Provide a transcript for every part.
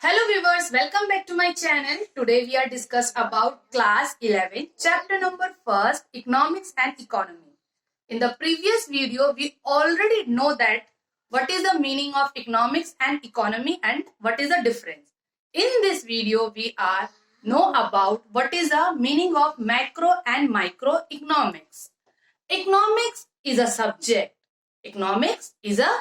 Hello viewers, welcome back to my channel. Today we are discuss about class 11, chapter number 1, economics and economy. In the previous video, we already know that what is the meaning of economics and economy and what is the difference. In this video, we are know about what is the meaning of macro and microeconomics. Economics is a subject. Economics is a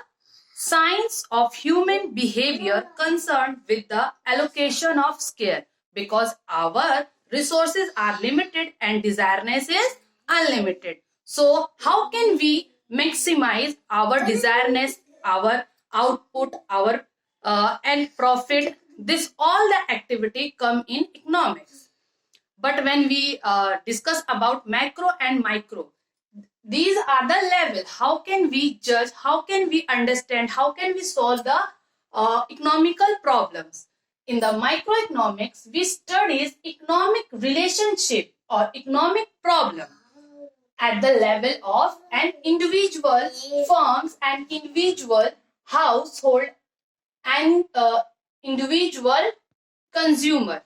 science of human behavior concerned with the allocation of care because our resources are limited and desiredness is unlimited. So how can we maximize our desiredness, our output, our and profit? This all the activity come in economics. But when we discuss about macro and micro, these are the level. How can we judge? How can we understand? How can we solve the economical problems? In the microeconomics, we studies economic relationship or economic problem at the level of an individual firms and individual household and individual consumer.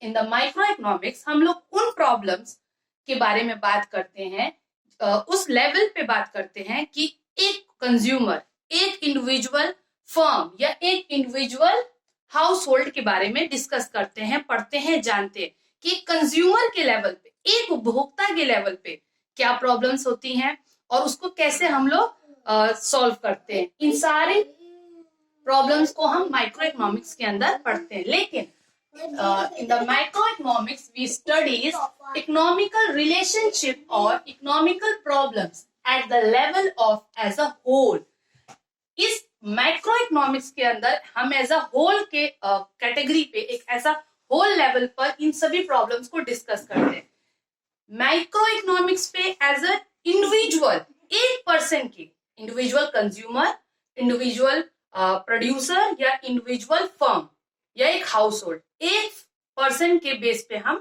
In the micro economics हम लोग उन problems के बारे में बात करते हैं, उस लेवल पे बात करते हैं कि एक कंज्यूमर, एक इंडिविजुअल फर्म या एक इंडिविजुअल हाउस होल्ड के बारे में डिस्कस करते हैं, पढ़ते हैं, जानते हैं कि कंज्यूमर के लेवल पे, एक उपभोक्ता के लेवल पे क्या प्रॉब्लम्स होती हैं और उसको कैसे हम लोग सॉल्व करते हैं. इन सारे प्रॉब्लम्स को हम माइक्रो इकोनॉमिक्स के अंदर पढ़ते हैं. लेकिन in the microeconomics, we studies economical relationship or economical problems at the level of as a whole. इस macroeconomics के अंदर हम as a whole के कैटेगरी पे एक ऐसा whole लेवल पर इन सभी प्रॉब्लम्स को डिस्कस करते हैं. माइक्रोइकोनॉमिक्स पे एज अ इंडिविजुअल, एक पर्सन की, इंडिविजुअल कंज्यूमर, इंडिविजुअल प्रोड्यूसर या इंडिविजुअल फर्म या एक हाउस होल्ड, एक पर्सन के बेस पे हम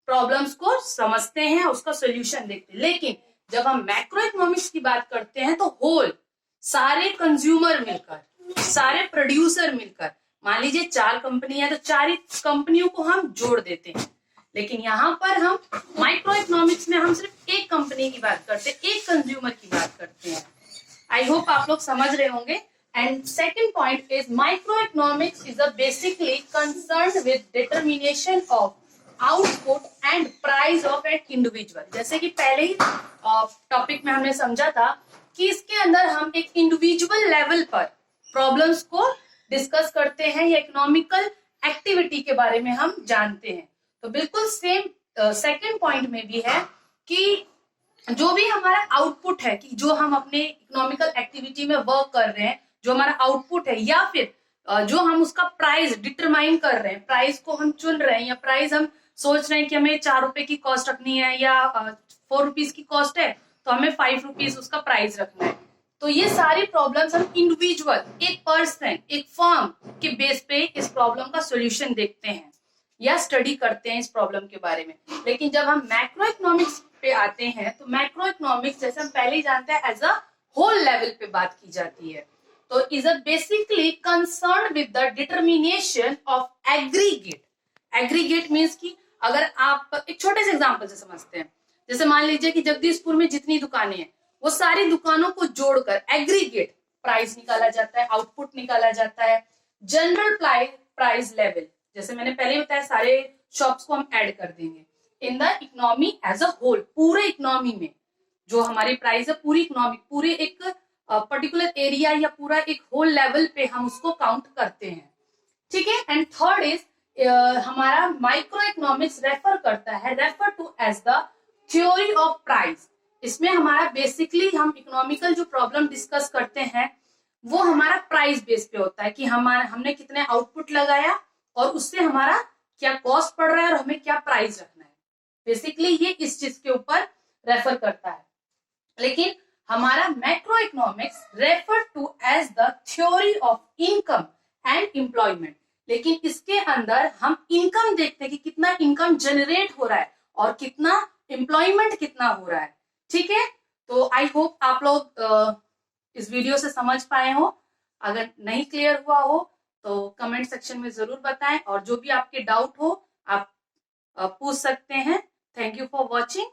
प्रॉब्लम्स को समझते हैं, उसका सोल्यूशन देखते हैं. लेकिन जब हम मैक्रो इकोनॉमिक्स की बात करते हैं तो होल, सारे कंज्यूमर मिलकर, सारे प्रोड्यूसर मिलकर, मान लीजिए 4 कंपनी है तो 4 कंपनियों को हम जोड़ देते हैं. लेकिन यहाँ पर हम माइक्रो इकोनॉमिक्स में हम सिर्फ एक कंपनी की बात करते हैं, एक कंज्यूमर की बात करते हैं. आई होप आप लोग समझ रहे होंगे. And second point is microeconomics is a basically concerned with determination of output and price of an individual. जैसे कि पहले ही टॉपिक में हमने समझा था कि इसके अंदर हम एक इंडिविजुअल लेवल पर प्रॉब्लम्स को डिस्कस करते हैं या इकोनॉमिकल एक्टिविटी के बारे में हम जानते हैं. तो बिल्कुल सेम सेकेंड पॉइंट में भी है कि जो भी हमारा आउटपुट है, कि जो हम अपने इकोनॉमिकल एक्टिविटी में वर्क कर रहे हैं, जो हमारा आउटपुट है, या फिर जो हम उसका प्राइस डिटरमाइन कर रहे हैं, प्राइस को हम चुन रहे हैं, या प्राइस हम सोच रहे हैं कि हमें 4 रुपए की कॉस्ट रखनी है या 4 रुपीज की कॉस्ट है तो हमें 5 रुपीज उसका प्राइस रखना है. तो ये सारी प्रॉब्लम्स हम इंडिविजुअल, एक पर्सन, एक फर्म के बेस पे इस प्रॉब्लम का सोल्यूशन देखते हैं या स्टडी करते हैं इस प्रॉब्लम के बारे में. लेकिन जब हम मैक्रो इकोनॉमिक्स पे आते हैं तो मैक्रो इकोनॉमिक्स, जैसे हम पहले ही जानते हैं, एज अ होल लेवल पे बात की जाती है. तो is a basically concerned with the determination of aggregate. Aggregate means कि अगर आप एक छोटे से एग्जांपल से समझते हैं, जैसे मान लीजिए कि जगदीशपुर में जितनी दुकानें हैं वो सारी दुकानों को जोड़कर एग्रीगेट प्राइस निकाला जाता है, आउटपुट निकाला जाता है. जनरल प्राइस लेवल, जैसे मैंने पहले ही बताया, सारे शॉप्स को हम ऐड कर देंगे. In the economy as a whole, पूरे इकोनॉमी में जो हमारी प्राइस है, पूरी इकोनॉमी, पूरे एक पर्टिकुलर एरिया या पूरा एक होल लेवल पे हम उसको काउंट करते हैं. ठीक है. एंड थर्ड इज हमारा माइक्रो इकोनॉमिक्स रेफर करता है, refer to as the theory of price. इसमें हमारा बेसिकली हम इकोनॉमिकल जो प्रॉब्लम डिस्कस करते हैं वो हमारा प्राइस बेस पे होता है कि हमने कितने आउटपुट लगाया और उससे हमारा क्या कॉस्ट पड़ रहा है और हमें क्या प्राइस रखना है. बेसिकली ये इस चीज के ऊपर रेफर करता है. लेकिन हमारा macro economics refer to as the theory of income and employment. लेकिन इसके अंदर हम इनकम देखते हैं कि कितना इनकम जनरेट हो रहा है और कितना एम्प्लॉयमेंट कितना हो रहा है. ठीक है. तो आई होप आप लोग इस वीडियो से समझ पाए हो. अगर नहीं क्लियर हुआ हो तो कमेंट सेक्शन में जरूर बताएं और जो भी आपके डाउट हो आप पूछ सकते हैं। Thank you for watching.